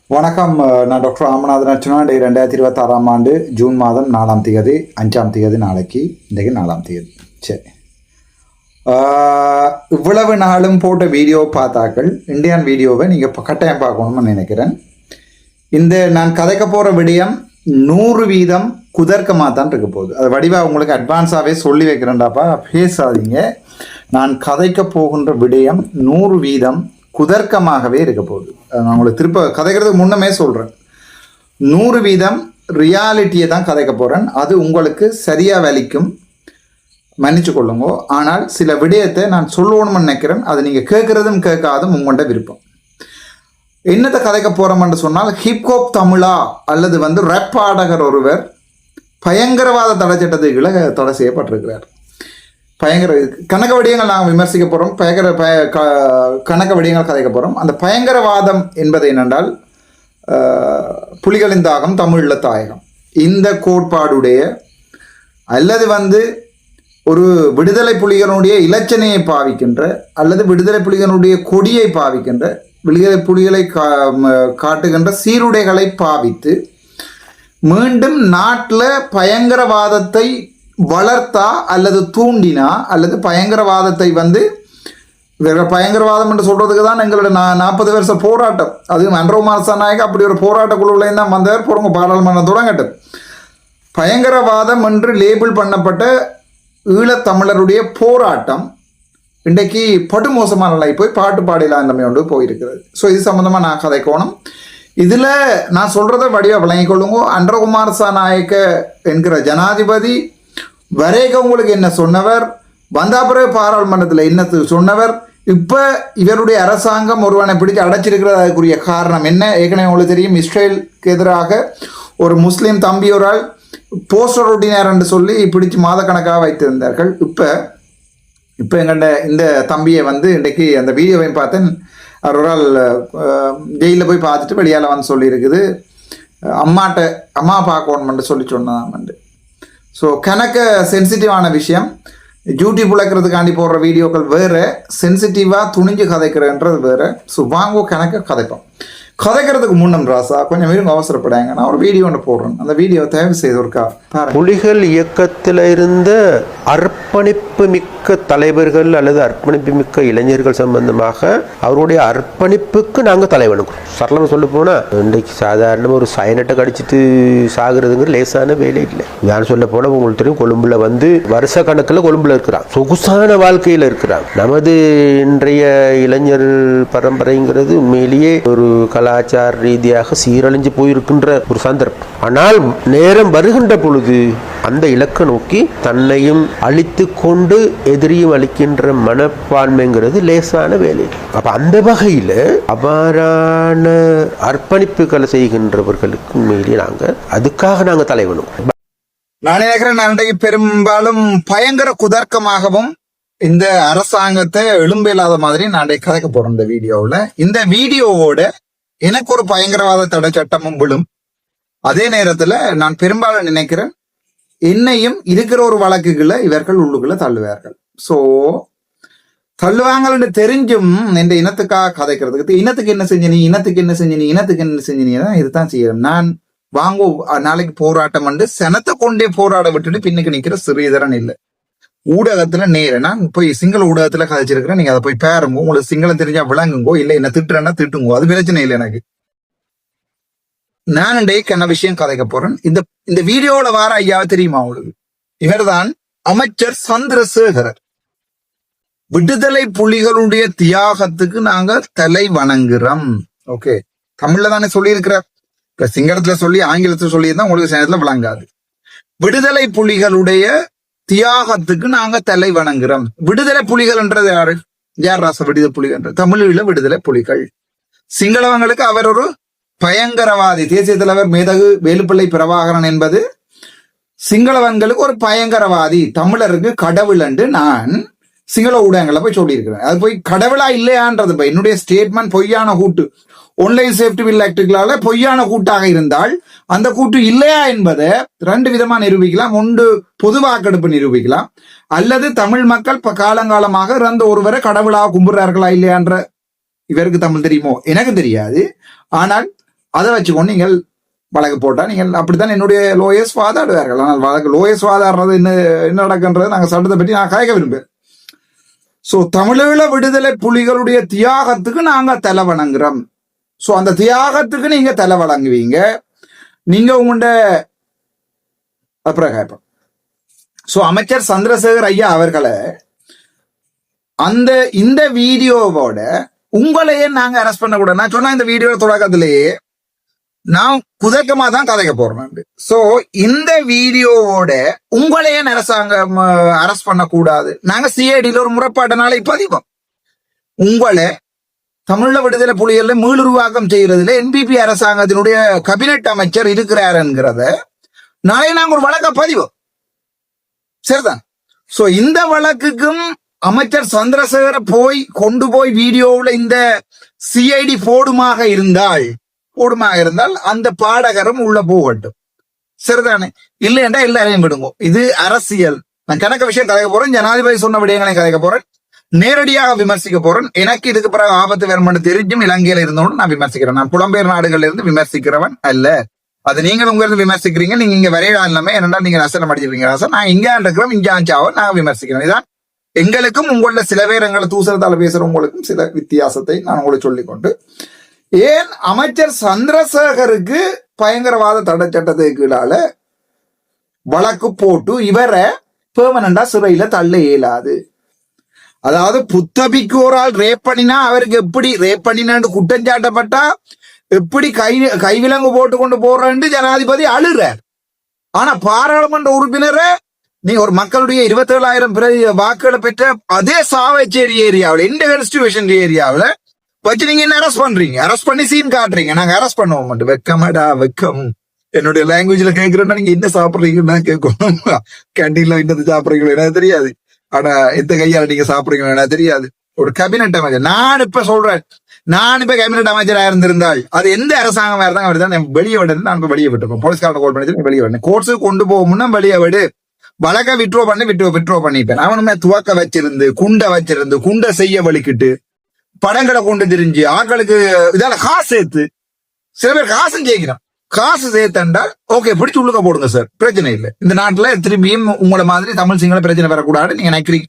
வணக்கம். நான் டாக்டர் ராமநாதன் அர்ச்சனா. 2026 ஆண்டு ஜூன் மாதம் 4ஆம் தேதி 5ஆம் தேதி நாளைக்கு இன்றைக்கு 4ஆம் தேதி. சரி, இவ்வளவு நாளும் போட்ட வீடியோ பார்த்தாக்கள் இந்தியன் வீடியோவை நீங்கள் கட்டாயம் பார்க்கணும்னு நினைக்கிறேன். இந்த நான் கதைக்க போகிற விடயம் 100% குதர்க்கமாக தான் இருக்க போகுது. அது வடிவாக உங்களுக்கு அட்வான்ஸாகவே சொல்லி வைக்கிறேன்டாப்பா, பேசாதீங்க. நான் கதைக்க போகின்ற விடயம் 100% குதர்க்கமாகவே இருக்க போகுது. நான் உங்களுக்கு திருப்ப கதைக்கிறதுக்கு முன்னமே சொல்கிறேன், 100% ரியாலிட்டியை தான் கதைக்க போகிறேன். அது உங்களுக்கு சரியாக வலிக்கும், மன்னிச்சு கொள்ளுங்க. ஆனால் சில விடயத்தை நான் சொல்லணும்னு நினைக்கிறேன். அது நீங்கள் கேட்குறதும் கேட்காதும் உங்கள்கிட்ட விருப்பம். என்னத்தை கதைக்க போகிறோம்னு சொன்னால், ஹிப்ஹாப் தமிழா அல்லது ரேப் பாடகர் ஒருவர் பயங்கரவாத தடை சட்டத்துக்குள்ள தடை செய்யப்பட்டிருக்கிறார். பயங்கர கணக்க வடிவங்கள் நாங்கள் விமர்சிக்க போகிறோம், கணக்க வடிவங்கள் கதைக்க போகிறோம். அந்த பயங்கரவாதம் என்பது என்னென்றால், புலிகளின் தாகம் தமிழில் தாயகம், இந்த கோட்பாடுடைய அல்லது ஒரு விடுதலை புலிகளுடைய இலச்சனையை பாவிக்கின்ற அல்லது விடுதலை புலிகளுடைய கொடியை பாவிக்கின்ற, விடுதலை புலிகளை காட்டுகின்ற சீருடைகளை பாவித்து மீண்டும் நாட்டில் பயங்கரவாதத்தை வளர்த்தா அல்லது தூண்டினா அல்லது பயங்கரவாதத்தை பயங்கரவாதம் என்று சொல்றதுக்கு தான் எங்களோட 40 வருஷ போராட்டம். அது அன்றகுமார் சாநாயக அப்படி ஒரு போராட்ட குழுவிலையும் தான் வந்தவர். போறவங்க பாராளுமன்றம் தொடங்கட்டும். பயங்கரவாதம் என்று லேபிள் பண்ணப்பட்ட ஈழத்தமிழருடைய போராட்டம் இன்றைக்கு படுமோசமான நிலை போய் பாட்டு பாடலாம் கொண்டு போயிருக்கிறது. ஸோ இது சம்மந்தமாக நான் கதைக்கோணும். இதில் நான் சொல்கிறத வடிவாக விளங்கிக் கொள்ளுங்க. அன்றகுமார் சாநாயக்க என்கிற ஜனாதிபதி வரைக உங்களுக்கு என்ன சொன்னவர், வந்தாபிறகு பாராளுமன்றத்தில் என்ன சொன்னவர், இப்போ இவருடைய அரசாங்கம் ஒருவனை பிடிச்சு அடைச்சிருக்கிறது. அதுக்குரிய காரணம் என்ன? ஏற்கனவே உங்களுக்கு தெரியும், இஸ்ரேலுக்கு எதிராக ஒரு முஸ்லீம் தம்பி ஒரு ஆள் போஸ்டர் ஒட்டினார் என்று சொல்லி பிடிச்சு மாதக்கணக்காக வைத்திருந்தார்கள். இப்போ எங்கள்ட இந்த தம்பியை இன்றைக்கு அந்த வீடியோவையும் பார்த்தேன். அவர் ஒரு ஆள் ஜெயிலில் போய் பார்த்துட்டு வெளியால் சொல்லியிருக்குது, அம்மா பார்க்கணுமென்று சொன்னதாம். ஸோ கணக்க சென்சிட்டிவான விஷயம். யூடியூப் உழைக்கிறதுக்காண்டி போடுற வீடியோக்கள் வேறு, சென்சிட்டிவாக துணிஞ்சு கதைக்கிறன்றது வேறு. ஸோ வாங்கோ கணக்க கதைப்போம். கதைக்கிறதுக்கு முன்னம் ராசா கொஞ்சம் மீண்டும் அவசரப்படாங்க. நான் ஒரு வீடியோ ஒன்று போடுறேன், அந்த வீடியோ தயவு செய்து ஒருக்கா. புலிகள் இயக்கத்தில் இருந்த அர்ப்பணிப்பு மிக்க தலைவர்கள் அல்லது அர்ப்பணிப்பு மிக்க இளைஞர்கள் சம்பந்தமாக அவருடைய அர்ப்பணிப்புக்கு நாங்கள் தலைவனுக்கிறோம். சரளமாக சொல்ல போனால், இன்றைக்கு சாதாரணமாக ஒரு சயனட்டை கடிச்சிட்டு சாகுறதுங்கிற லேசான வேலை இல்லை. நான் சொல்ல போனால் உங்களுக்கு தெரியும், கொழும்புல வருஷ கணக்கில் கொழும்புல இருக்கிறான், சொகுசான வாழ்க்கையில் இருக்கிறான். நமது இன்றைய இளைஞர் பரம்பரைங்கிறது உண்மையிலேயே ஒரு கலாச்சார ரீதியாக சீரழிஞ்சு போயிருக்கின்ற ஒரு சந்தர்ப்பம். ஆனால் நேரம் வருகின்ற பொழுது அந்த இலக்கை நோக்கி தன்னையும் அழித்து கொண்டு எதிரியும் அளிக்கின்ற மனப்பான்மைங்கிறது லேசான வேலை. அப்ப அந்த வகையில் அபாரான அர்ப்பணிப்புகளை செய்கின்றவர்களுக்கு உண்மையிலேயே அதுக்காக நாங்கள் தலைவனும். நான் நினைக்கிறேன், நான் பெரும்பாலும் பயங்கர குதர்க்கமாகவும் இந்த அரசாங்கத்தை எழும்பில்லாத மாதிரி நான் கதைக்க போறேன் இந்த வீடியோவில். இந்த வீடியோவோட எனக்கு ஒரு பயங்கரவாத தடை சட்டமும் விழும். அதே நேரத்தில் நான் பெரும்பாலும் நினைக்கிறேன், என்னையும் இருக்கிற ஒரு வழக்குகளை இவர்கள் உள்ளுக்குள்ள தள்ளுவார்கள். ஸோ தள்ளுவாங்கன்னு தெரிஞ்சும் இந்த இனத்துக்காக கதைக்கிறதுக்கு, இனத்துக்கு என்ன செஞ்ச நீ, இனத்துக்கு என்ன செஞ்ச நீ, இனத்துக்கு என்ன செஞ்ச நீ தான் இதுதான் செய்யறேன். நான் நாளைக்கு போராட்டம் சனத்தை கொண்டே போராட விட்டுட்டு பின்னுக்கு நிற்கிற சிறியதரன் இல்லை. ஊடகத்துல நான் போய் சிங்கள ஊடகத்துல கதைச்சிருக்கிறேன். நீங்க அதை போய் பாருங்க, உங்களுக்கு சிங்களம் தெரிஞ்சா விளங்குங்கோ, இல்லை என்ன திட்டுறேன்னா திட்டுங்கோ, அது பிரச்சனை இல்லை எனக்கு. நான் என்ன விஷயம் கதைக்க போறேன். இந்த வீடியோல வார ஐயாவை தெரியுமா உங்களுக்கு? இவர்தான் அமைச்சர் சந்திரசேகரர். விடுதலை புலிகளுடைய தியாகத்துக்கு நாங்க தலை வணங்குறோம். ஓகே, தமிழ்ல தானே சொல்லியிருக்கிறார். இப்ப சிங்களத்துல சொல்லி ஆங்கிலத்துல சொல்லியிருந்தா உங்களுக்கு சேனத்துல விளங்காது. விடுதலை புலிகளுடைய தியாகத்துக்கு நாங்க தலை வணங்குறோம். விடுதலை புலிகள்ன்றது யாரு? யார் ராச விடுதலை புலிகள்? தமிழில் விடுதலை புலிகள். சிங்களவங்களுக்கு அவர் ஒரு பயங்கரவாதி. தேசிய தலைவர் மேதகு வேலுப்பிள்ளை பிரபாகரன் என்பது சிங்களவன்களுக்கு ஒரு பயங்கரவாதி. தமிழருக்கு கடவுள் என்று நான் சிங்கள ஊடகங்களை போய் சொல்லியிருக்கிறேன். அது போய் கடவுளா இல்லையான்றது என்னுடைய ஸ்டேட்மெண்ட் பொய்யான கூட்டு. ஆன்லைன் சேஃப்டி பில் ஆக்டுகளால பொய்யான கூட்டாக இருந்தால் அந்த கூட்டு இல்லையா என்பதை 2 விதமா நிரூபிக்கலாம். ஒன்று பொது வாக்கெடுப்பு நிரூபிக்கலாம், அல்லது தமிழ் மக்கள் காலங்காலமாக இறந்த ஒருவரை கடவுளாக கும்பிடுறார்களா இல்லையான்ற இவருக்கு தமிழ் தெரியுமோ எனக்கு தெரியாது. ஆனால் அதை வச்சுக்கொண்டு நீங்கள் வழக்கு போட்டா நீங்கள் அப்படித்தான் என்னுடைய லோயர்ஸ் வாதாடுவார்கள். ஆனால் வழக்கு லோயர்ஸ் வாதாடுறது என்ன நடக்குன்றது நாங்கள் சட்டத்தை பற்றி நான் கேட்க விரும்புகிறேன். ஸோ தமிழீழ விடுதலை புலிகளுடைய தியாகத்துக்கு நாங்க தலை வணங்குறோம். ஸோ அந்த தியாகத்துக்கு நீங்க தலை வணங்குவீங்க. நீங்க உங்கள்ட அப்புறம் கேட்போம். ஸோ அமைச்சர் சந்திரசேகர் ஐயா அவர்களை இந்த வீடியோவோட உங்களையே நாங்க அரெஸ்ட் பண்ணக்கூடாது. நான் சொன்ன இந்த வீடியோ தொடக்கத்திலேயே நான் குதர்க்கமா தான் கதைக்க போறேன். சோ இந்த வீடியோவோட உங்களையே அரசாங்கம் அரெஸ்ட் பண்ணக்கூடாது. நாங்க சிஐடியில ஒரு முறைப்பாட்டனால பதிவோம். உங்களை தமிழ விடுதலை புலிகளை மீளுருவாக்கம் செய்யறதுல என்பிபி அரசாங்கத்தினுடைய கேபினட் அமைச்சர் இருக்கிறாருங்கிறத நாளை நாங்க ஒரு வழக்க பதிவோம். சரிதான். சோ இந்த வழக்குக்கும் அமைச்சர் சந்திரசேகர கொண்டு போய் வீடியோவில் இந்த சிஐடி போடுமாக இருந்தால் அந்த பாடகரும் உள்ள போகட்டும். சரிதானே? இல்லையென்றா எல்லாரையும் விடுங்க. இது அரசியல். நான் கணக்க விஷயம் கதைக்க போறேன். ஜனாதிபதி சொன்ன விடயங்களை கதைக்க போறேன். நேரடியாக விமர்சிக்க போறேன். எனக்கு இதுக்கு பிறகு ஆபத்து வேறுமென்று தெரிஞ்சும் இலங்கையில இருந்தோன்னு நான் விமர்சிக்கிறேன். நான் புலம்பெயர் நாடுகள்ல இருந்து விமர்சிக்கிறவன் அல்ல. அது நீங்கள் உங்க இருந்து விமர்சிக்கிறீங்க. நீங்க இங்க வரையிடா இல்லாம என்னென்னா நீங்க ரசனம் அடிச்சிருக்கீங்க. ரசம் நான் இங்க இருக்கிறோம். இங்க ஆச்சாவை நான் விமர்சிக்கிறேன். இதான் எங்களுக்கும் உங்கள சில பேர் எங்களை தூசரத்தால பேசுறவங்களுக்கும் சில வித்தியாசத்தை நான் உங்களுக்கு சொல்லிக்கொண்டு, ஏன் அமைச்சர் சந்திரசேகருக்கு பயங்கரவாத தடை சட்டத்துக்கு கீழால வழக்கு போட்டு இவரை பெர்மனண்டா சிறையில தள்ள இயலாது. அதாவது புத்தபிக்கு ஒரு ஆள் ரேப் பண்ணினா அவருக்கு எப்படி ரேப் பண்ணினான்னு குற்றம் சாட்டப்பட்டா எப்படி கைவிலங்கு போட்டு கொண்டு போறேன்னு ஜனாதிபதி அழுறார். ஆனா பாராளுமன்ற உறுப்பினரை நீ ஒரு மக்களுடைய 27,000 வாக்குகளை பெற்ற அதே சாவச்சேரி ஏரியாவில் இந்த கான்ஸ்டிடியூஷன் ஏரியாவில் வச்சு நீங்க என்ன அரெஸ்ட் பண்றீங்க? அரெஸ்ட் பண்ணி சீன் காட்டுறீங்க. நாங்க அரெஸ்ட் பண்ணுவோம் மட்டும். வெக்கமாடா வெக்கம். என்னுடைய லாங்குவேஜ்ல கேட்கிறோன்னா நீங்க என்ன சாப்பிடுறீங்கன்னா கேட்கணும். கேண்டீன்ல என்னது சாப்பிடுறீங்களோ எனக்கு தெரியாது. ஆனா எந்த கையால நீங்க சாப்பிடுறீங்களோ எனக்கு தெரியாது. ஒரு கேபினட் அமைச்சர் நான் இப்ப சொல்றேன். நான் இப்ப கேபினட் அமைச்சராக இருந்திருந்தால் அது எந்த அரசாங்கமா இருந்தாங்க அப்படிதான் வெளியே விடுறது. நான் இப்ப வெளியே விட்டுருப்போம். போலீஸ்காரன் கால் பண்ணி வெளியே விடணும். கோர்ட்ஸுக்கு கொண்டு போகணும்னா வெளியே விடு. வழக்க விட்ரோ பண்ணிப்பேன். அவனுமே துவக்க வச்சிருந்து குண்டை செய்ய வலிக்கிட்டு படங்களை கொண்டு திரிஞ்சு ஆட்களுக்கு இதால காசு சேர்த்து சில பேர் காசும் ஜெயிக்கிறான். காசு சேர்த்தண்டால் ஓகே பிடிச்சு உள்ளுக்க போடுங்க சார், பிரச்சனை இல்லை. இந்த நாட்டுல திரும்பியும் உங்களை மாதிரி தமிழ் சிங்கள பிரச்சனை வரக்கூடாது நீங்க நினைக்கிறீங்க.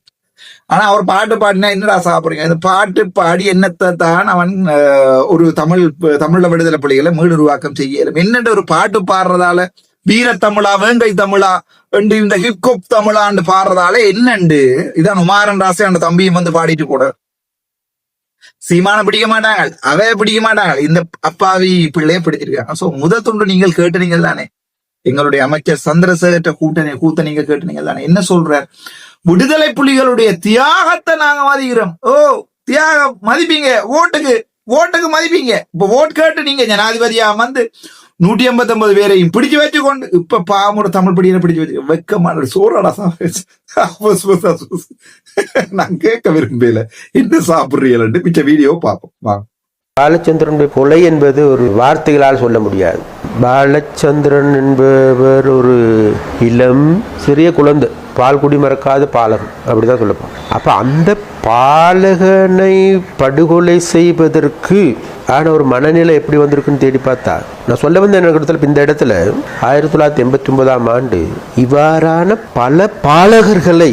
ஆனா அவர் பாட்டு பாடினா என்னடா சாப்பிடுறீங்க? இந்த பாட்டு பாடி என்னத்தை தான் அவன் ஒரு தமிழ்ல விடுதலை புலிகளை மீளுருவாக்கம் செய்யலும். என்னென்று ஒரு பாட்டு பாடுறதால வீரத்தமிழா வேங்கை தமிழா என்று இந்த ஹிப்கோப் தமிழான்னு பாடுறதால என்னண்டு இதான் உமாரன் ராசே அந்த தம்பியும் வந்து பாடிட்டு கூட சீமான பிடிக்க மாட்டாங்க, அவைய பிடிக்க மாட்டாங்க. இந்த அப்பாவி பிள்ளைய பிடிச்சிருக்காங்க. சோ முதல் துண்டு நீங்கள் கேட்டுனீங்க தானே? எங்களுடைய அமைச்சர் சந்திரசேகர கூத்த நீங்க கேட்டுனீங்க தானே? என்ன சொல்ற? விடுதலை புலிகளுடைய தியாகத்தை நாங்க மதிக்கிறோம். ஓ தியாகம் மதிப்பீங்க, ஓட்டுக்கு மதிப்பீங்க. இப்ப ஓட் கேட்டு நீங்க ஜனாதிபதியா வந்து 159 பேரையும் பிடிச்சு வச்சுக்கொண்டு இப்ப பாமூட தமிழ் படியில பிடிச்சு வச்சு வெக்கமான சோறாடா நான் கேட்க விரும்பல. என்ன சாப்பிடுறீங்க மிச்ச வீடியோ பார்ப்போம். பாலச்சந்திரனுடைய கொலை என்பது ஒரு வார்த்தைகளால் சொல்ல முடியாது. பாலச்சந்திரன் என்பவர் ஒரு இளம் சிறிய குழந்தை, பால் குடி மறக்காத பாலகன், அப்படிதான் சொல்லப்போம். அப்ப அந்த பாலகனை படுகொலை செய்வதற்கு ஆன ஒரு மனநிலை எப்படி வந்திருக்குன்னு தேடி பார்த்தா, நான் சொல்ல வந்த இடத்துல இந்த இடத்துல 1989ஆம் ஆண்டு இவ்வாறான பல பாலகர்களை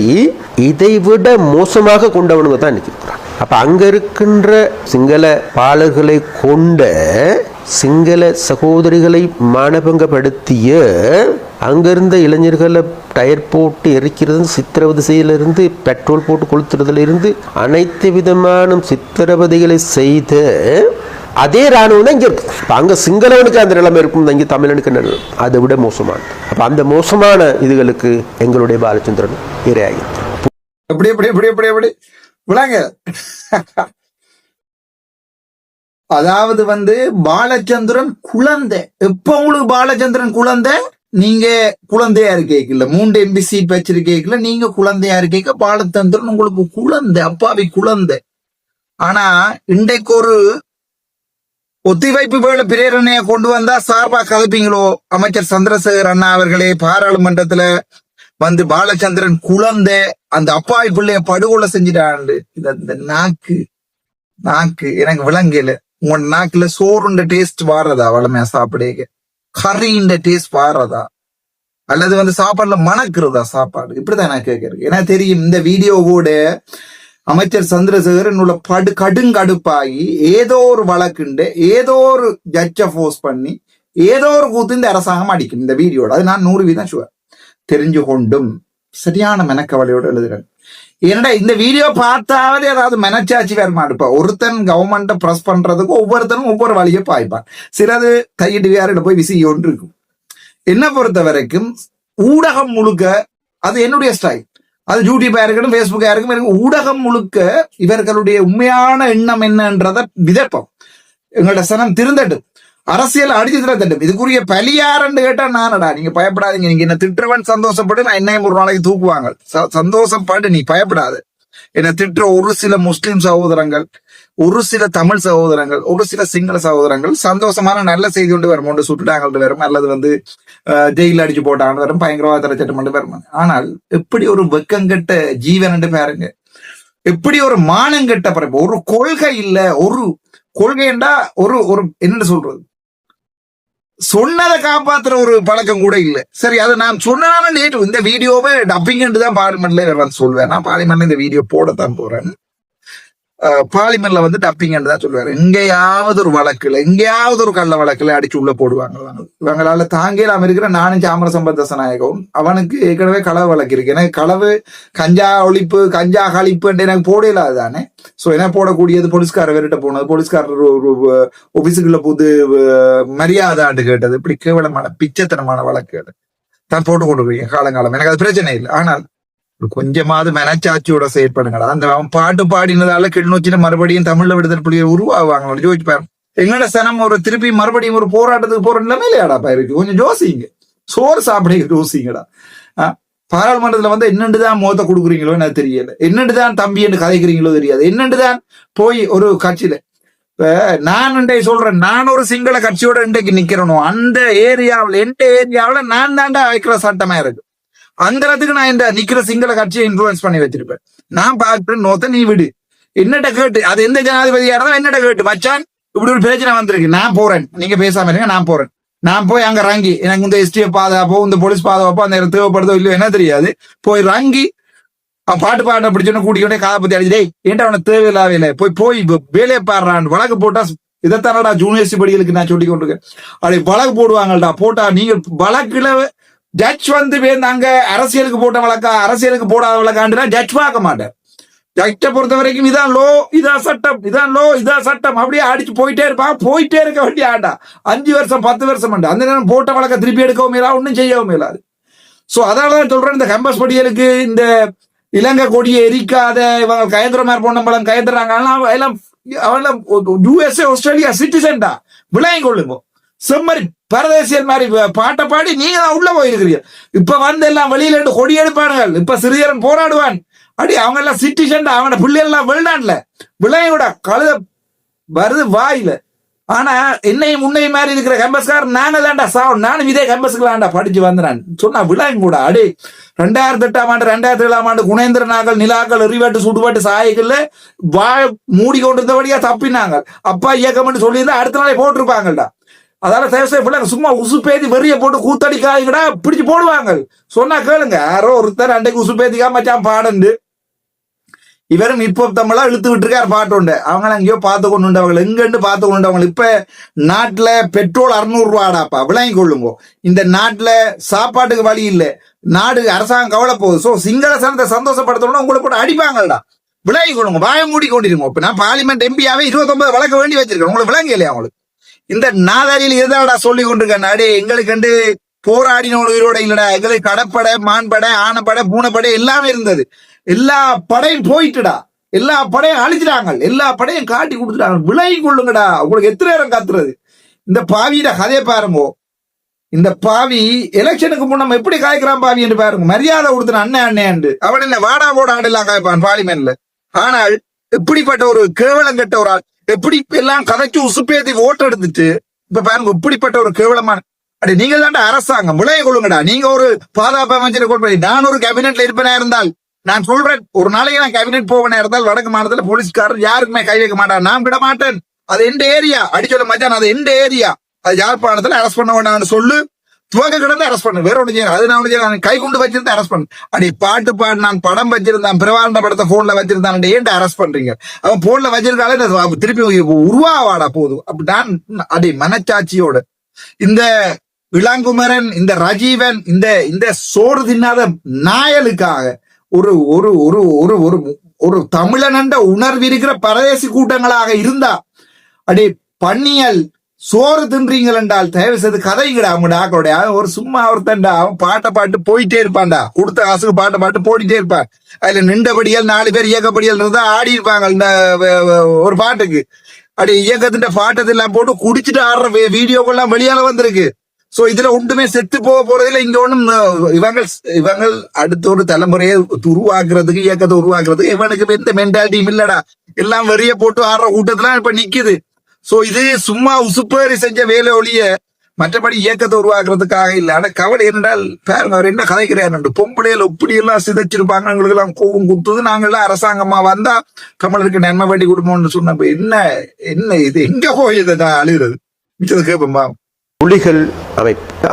இதைவிட மோசமாக கொண்டவனுங்க தான் நிற்கிறான். அப்ப அங்க இருக்கின்ற சிங்கள பாலர்களை கொண்ட சிங்கள சகோதரிகளை மானபங்கப்படுத்திய அங்கிருந்த இளைஞர்களை டயர் போட்டு எரிக்கிறது, சித்திரவதை செய்யலிருந்து பெட்ரோல் போட்டு கொளுத்துறதுல இருந்து அனைத்து விதமான சித்திரவதைகளை செய்த அதே ராணுவம் தான் இங்க இருக்கு. அங்க சிங்களவனுக்கு அந்த நிலைமை இருக்கும், இங்க தமிழனுக்கு நிலைமை அதை விட மோசமான. அப்ப அந்த மோசமான இதுகளுக்கு எங்களுடைய பாலச்சந்திரன் இரையாகி எப்படி எப்படி எப்படி எப்படி எப்படி விளங்க. அதாவது பாலச்சந்திரன் குழந்தை. எப்ப உங்களுக்கு பாலச்சந்திரன் குழந்தை? நீங்க குழந்தையா இருக்கீங்கல்ல, 3 MP சீட் வச்சிருக்கீங்கல்ல, நீங்க குழந்தையா இருக்கீங்க. பாலச்சந்திரன் உங்களுக்கு குழந்தை, அப்பாவி குழந்தை. ஆனா இன்றைக்கு ஒரு ஒத்திவைப்பு வேலை பிரேரணையை கொண்டு வந்தா சார்பா கதைப்பீங்களோ? அமைச்சர் சந்திரசேகர் அண்ணா அவர்களே பாராளுமன்றத்துல பாலச்சந்திரன் குழந்தை, அந்த அப்பாவி பிள்ளைய படுகொலை செஞ்சிட்டாண்டு. இந்த நாக்கு எனக்கு விளங்கல. உங்க நாக்குல சோறுண்ட டேஸ்ட் வாரதா? வளமையா சாப்பிடுங்க கறின்ற டேஸ்ட் வாரதா? அல்லது வந்து சாப்பாடுல மணக்கிறதா சாப்பாடு? இப்படிதான் நான் கேட்கறேன். ஏன்னா தெரியும் இந்த வீடியோவோட அமைச்சர் சந்திரசேகர் என்னோட கடுங்கடுப்பாகி ஏதோ ஒரு வழக்குண்டு ஏதோ ஒரு ஜட்ஜை ஃபோர்ஸ் பண்ணி ஏதோ ஒரு கூத்து இந்த அரசாங்கம் அடிக்கும் இந்த வீடியோட. அது நான் 100% ஷுவர். தெரிஞ்சு கொண்டும் சரியான மெனக்கவலையோட எழுதுறேன். ஏன்னா இந்த வீடியோ பார்த்தாவது ஏதாவது மெனச்சாச்சு வேற மாட்டுப்பா. ஒருத்தன் கவர்மெண்ட்டை ப்ரெஸ் பண்றதுக்கு ஒவ்வொருத்தனும் ஒவ்வொரு வழியை பாய்ப்பான். சிலது கையிட்டு வேற போய் விசி ஒன்று இருக்கும். என்ன பொறுத்த வரைக்கும் ஊடகம் முழுக்க அது என்னுடைய ஸ்டைல். அது யூடியூபா இருக்கட்டும், பேஸ்புக்கா இருக்கட்டும், ஊடகம் முழுக்க இவர்களுடைய உண்மையான எண்ணம் என்னன்றத விதப்பம். எங்களோட சனம் திருந்தட்டும், அரசியல் அடிச்சு திருத்தட்டும். இதுக்குரிய பலியாரன்னு கேட்டா நானடா. நீங்க பயப்படாதீங்க. நீங்க என்ன திட்டுறவன் சந்தோஷப்பட்டு நான் என்னையும் ஒரு நாளைக்கு தூக்குவாங்க. சந்தோஷப்பட்டு நீ பயப்படாது. என்ன திட்டுற ஒரு சில முஸ்லிம் சகோதரங்கள், ஒரு சில தமிழ் சகோதரங்கள், ஒரு சில சிங்கள சகோதரங்கள் சந்தோஷமான நல்ல செய்தி கொண்டு வரும். ஒன்று சுட்டுட்டாங்கள்ட்டு வரும், அல்லது வந்து ஜெயில அடிச்சு போட்டாங்கன்னு வரும், பயங்கரவாத சட்டம் கொண்டு வரும். ஆனால் எப்படி ஒரு வெக்கங்கெட்ட ஜீவன் பாருங்க, எப்படி ஒரு மானங்கெட்ட பரப்பு. ஒரு கொள்கை இல்ல, ஒரு கொள்கைண்டா ஒரு ஒரு என்ன சொல்றது, சொன்னதை காப்பாத்துற ஒரு பழக்கம் கூட இல்லை. சரி, அதை நான் சொன்னாலும் நேற்று இந்த வீடியோவை டப்பிங்ட்டு தான் பார்லிமெண்ட்ல வந்து சொல்வேன். நான் பார்லிமெண்ட்ல இந்த வீடியோ போடத்தான் போறேன். பார்லிமெண்ட்ல வந்து டப்பிங்ன்னு தான் சொல்லுவாரு. எங்கேயாவது ஒரு வழக்குல, எங்கேயாவது ஒரு கள்ள வழக்குல அடிச்சு உள்ள போடுவாங்க. இவங்களால தாங்கலாம் இருக்கிற நானும் சாமர சம்பத் தசநாயகவும் அவனுக்கு ஏற்கனவே களவு வழக்கு இருக்கு. எனக்கு களவு கஞ்சா ஒழிப்பு, கஞ்சா கழிப்பு எனக்கு போடலாது தானே. ஸோ என்ன போடக்கூடியது போலீஸ்கார வேறிட்ட போனது, போலீஸ்காரர் ஒரு ஆபீஸுக்குள்ள புது மரியாதை ஆண்டு கேட்டது, இப்படி கேவலமான பிச்சைத்தனமான வழக்குகள் தான் போட்டு கொண்டு போய் காலங்காலம். எனக்கு அது பிரச்சனை இல்லை. ஆனால் கொஞ்சமாவது மனச்சாட்சியோட செயற்படுங்களா. அந்த அவன் பாட்டு பாடினதால கிளிநொச்சியில மறுபடியும் தமிழ்ல விடுதலை புலிகள் உருவாகுவாங்களோட யோசிச்சு பாருங்க. எங்களோட சனம் ஒரு திருப்பி மறுபடியும் ஒரு போராட்டத்துக்கு போற நிலைமை இல்லையாடாப்பா இருக்கு. கொஞ்சம் யோசிங்க, சோறு சாப்பிட யோசிங்கடா. பாராளுமன்றத்துல வந்து என்னண்டுதான் மோத்த கொடுக்குறீங்களோ எனக்கு தெரியல, என்னண்டுதான் தம்பி என்று கதைக்கிறீங்களோ தெரியாது, என்னண்டுதான் போய் ஒரு கட்சியில நான் இன்றைக்கு சொல்றேன், நான் ஒரு சிங்கள கட்சியோட இன்றைக்கு நிக்கிறேனோ அந்த ஏரியாவில் எந்த ஏரியாவில் நான் தாண்டா வைக்கிற சட்டமா இருக்கு. அந்த இடத்துக்கு நான் இந்த நிக்கிற சிங்கள கட்சியை இன்ஃபுளுன்ஸ் பண்ணி வச்சிருப்பேன். நான் பார்க்கிறேன் நோத்த நீ விடு, என்னட்ட கேட்டு அது எந்த ஜனாதிபதியா இருந்தா என்னட்ட கேட்டு மச்சான் இப்படி ஒரு பிரச்சனை வந்திருக்கு, நான் போறேன், நீங்க பேசாம இருங்க, நான் போறேன், நான் போய் அங்க ரங்கி எனக்கு இந்த எஸ்டிஎஃப் பாதுகாப்போ இந்த போலீஸ் பாதுகாப்போ அந்த தேவைப்படுதோ இல்லையோ என்ன தெரியாது, போய் ரங்கி பாட்டு பாட பிடிச்சோன்னு கூட்டிக்கிட்டே காதை பத்தி அடிச்சுடே ஏன்டா அவனை தேவையில்லாவே இல்லை, போய் வேலையை பாடுறான். வழக்கு போட்டா இதைத்தானடா ஜூனியர்சிட்டி படிகளுக்கு நான் சொல்லி கொண்டிருக்கேன். அப்படி வழக்கு போடுவாங்கள்டா. போட்டா நீங்க வழக்குல ஜட்ஜ் வந்து அங்க அரசியலுக்கு போட்ட வழக்கா, அரசியலுக்கு போடாத வழக்காண்டுனா ஜட்ஜ் பார்க்க மாட்டேன். ஜட்ஜை பொறுத்த வரைக்கும் இதான் லோ, இதான் சட்டம், இதான் லோ, இதான் சட்டம், அப்படியே அடிச்சு போயிட்டே இருப்பான். போயிட்டே இருக்க வேண்டிய ஆண்டா 5 வருஷம் 10 வருஷம் அந்த நேரம் போட்ட வழக்க திருப்பி எடுக்கவும் இயலாது, ஒன்றும் செய்யவும் இயலாது. சோ அதனாலதான் சொல்றேன், இந்த கம்பஸ் படியலுக்கு இந்த இலங்கை கொடியை எரிக்காத இவங்க கயந்திரமார் பொன்னம்பலம் கயந்துறாங்க எல்லாம் USA ஆஸ்திரேலியா சிட்டிசன்டா, விளங்கி கொள்ளுங்க. செம்மறி பரதேசியல் மாதிரி பாட்டை பாடி நீங்க தான் உள்ள போயிருக்கிறீங்க. இப்ப வந்து எல்லாம் வெளியில இருந்து கொடி எடுப்பானுங்கள். இப்ப சிறியரன் போராடுவான். அடி அவங்க எல்லாம் சிட்டிசன், அவனோட பிள்ளைகள் எல்லாம் வெளிநாட்டுல விளையோட கழுத வருது வாயில. ஆனா என்னையும் முன்னையும் மாதிரி இருக்கிற கேம்பஸ்கார் நாங்க தான்டா சாவும். நானும் இதே கேம்பஸ்க்குலாண்டா படிச்சு வந்தான் சொன்னா விளையும் கூட. அடி 2008ஆம் ஆண்டு 2007ஆம் ஆண்டு குணேந்திர நாங்கள் நிலாக்கள் எறிவாட்டு சுடுபாட்டு சாயங்கள்ல மூடி கொண்டு இருந்தபடியா தப்பினாங்க. அப்பா இயக்கம் சொல்லியிருந்தா அடுத்த நாளே போட்டிருப்பாங்கடா. அதால தேவசம் சும்மா உசுப்பேதி வெறிய போட்டு கூத்தடிக்காதீங்கடா, பிடிச்சு போடுவாங்க. சொன்னா கேளுங்க. யாரோ ஒருத்தர் அன்றைக்கு உசுப்பேதிக்கா மச்சான் பாடண்டு இவரும் இப்போ தமிழா இழுத்து விட்டுருக்காரு பாட்டு உண்டு. அவங்க எங்கேயோ பார்த்து கொண்டு அவங்க எங்கன்னு பார்த்து கொண்டு அவங்க. இப்ப நாட்டுல பெட்ரோல் 600 ரூபாடாப்பா, விளங்கி கொள்ளுங்க. இந்த நாட்டுல சாப்பாட்டுக்கு வழி இல்லை, நாடு அரசாங்கம் கவலை போகுது. சோ சிங்கள சனத்தை சந்தோஷப்படுத்தணும்னா உங்களை போட்டு அடிப்பாங்கடா, விளங்கி கொள்ளுங்க. வாய மூடி கொண்டிருங்க. இப்ப நான் பார்லிமெண்ட் எம்பியாவே 29 வழக்க வேண்டி வச்சிருக்கேன். உங்களுக்கு விளங்க இல்லையா? அவங்களுக்கு இந்த நாதாரியில் எதாடா சொல்லி கொண்டிருக்கேன். நாடு எங்களுக்கு கண்டு போராடின உயிரோட இல்லடா. எங்களுக்கு கடப்படை, மான்படை, ஆனப்படை, பூனைப்படை எல்லாமே இருந்தது. எல்லா படையும் போயிட்டுடா, எல்லா படையும் அழிச்சிட்டாங்க, எல்லா படையும் காட்டி கொடுத்துட்டாங்க. விலகி கொள்ளுங்கடா. உங்களுக்கு எத்தனை நேரம் காத்துறது? இந்த பாவியிட கதையை பாருங்க. இந்த பாவி எலெக்ஷனுக்கு முன்ன எப்படி காய்க்கிறான் பாவி என்று பாருங்க. மரியாதை கொடுத்துன அண்ணன் அண்ணன் அவன் என்ன வாடா போட ஆடெல்லாம் காய்ப்பான் பார்லிமெண்ட்ல. ஆனால் இப்படிப்பட்ட ஒரு கேவலம் கட்ட ஒரு ஆள் எப்படி எல்லாம் கதைச்சு உசுப்பேத்தி ஓட்டு எடுத்துட்டு இப்ப பாருங்க இப்படிப்பட்ட ஒரு கேவலமான அப்படி நீங்க தாண்டா அரசாங்கம். விளைய கொள்ளுங்கடா. நீங்க ஒரு பாதுகாப்பு அமைச்சரை கொண்டு நான் ஒரு கேபினெட்ல இருப்பேனா இருந்தால் நான் சொல்றேன், ஒரு நாளைக்கு நான் கேபினெட் போவனா இருந்தால் வடக்கு மாநிலத்தில் போலீஸ்காரர் யாருக்குமே கை வைக்க மாட்டான். நான் விட மாட்டேன். அது எந்த ஏரியா அடிச்சோட மச்சான், அது எந்த ஏரியா, அது யாழ்ப்பாணத்துல அரெஸ்ட் பண்ண வேண்டாம்னு சொல்லு, துவக்க கிடந்து அரெஸ்ட் பண்ணு, வேற ஒண்ணு செய்யணும். அது நான் ஒண்ணு செய்யணும், கை கொண்டு வச்சிருந்தேன் அரெஸ்ட் பண்ணு. அடி பாட்டு பாடு, நான் படம் வச்சிருந்தேன், பிரபாகரன் படத்தை போன்ல வச்சிருந்தான், ஏன் அரெஸ்ட் பண்றீங்க? அவன் போன்ல வச்சிருக்காலே திருப்பி உருவாவாடா போதும். அப்படி நான் அடி மனச்சாட்சியோட இந்த இளங்குமரன், இந்த ரஜீவன், இந்த சோறு தின்னாத நாயலுக்காக ஒரு ஒரு ஒரு ஒரு ஒரு ஒரு தமிழன் என்ற உணர்வு இருக்கிற பரதேசி கூட்டங்களாக இருந்தா, அடி பன்னியல் சோறு தின்றீங்கள் என்றால் தயவு செய்து கதைங்கடா. அவங்க டாக்டருடைய ஒரு சும்மா ஒருத்தன்டா, அவன் பாட்டை பாட்டு போயிட்டே இருப்பான்டா, கொடுத்த காசுக்கு பாட்டை பாட்டு போயிட்டே இருப்பான். அதுல நின்றபடியால் 4 பேர் இயக்கப்படியால் இருந்தா ஆடி இருப்பாங்க இந்த ஒரு பாட்டுக்கு. அடி இயக்கத்தின் பாட்டத்தெல்லாம் போட்டு குடிச்சிட்டு ஆடுற வீடியோக்கெல்லாம் வெளியால வந்திருக்கு. சோ இதுல ஒன்றுமே செத்து போறதில்ல. இங்க ஒண்ணும் இவங்க அடுத்த ஒரு தலைமுறையை உருவாக்குறதுக்கு, இயக்கத்தை உருவாக்குறதுக்கு இவனுக்கு எந்த மென்டாலிட்டியும் இல்லடா. எல்லாம் வெறிய போட்டு ஆடுற கூட்டத்துல இப்ப நிக்குது. சோ இது சும்மா உசுப்பேறி செஞ்ச வேலை ஒழிய மற்றபடி இயக்கத்தை உருவாக்குறதுக்காக இல்ல. ஆனா கவலை என்றால் பாருங்க, அவர் என்ன கதைக்கிறாரு, பொம்பளையில இப்படி எல்லாம் சிதைச்சிருப்பாங்க, எங்களுக்கு எல்லாம் கோபம் குத்துது, நாங்கெல்லாம் அரசாங்கமா வந்தா தமிழருக்கு நன்மை வேண்டி கொடுப்போம்னு சொன்னப்ப என்ன இது எங்க போய் இதை நான் அழுகிறது மிச்சது கேட்போம்பா. புலிகள்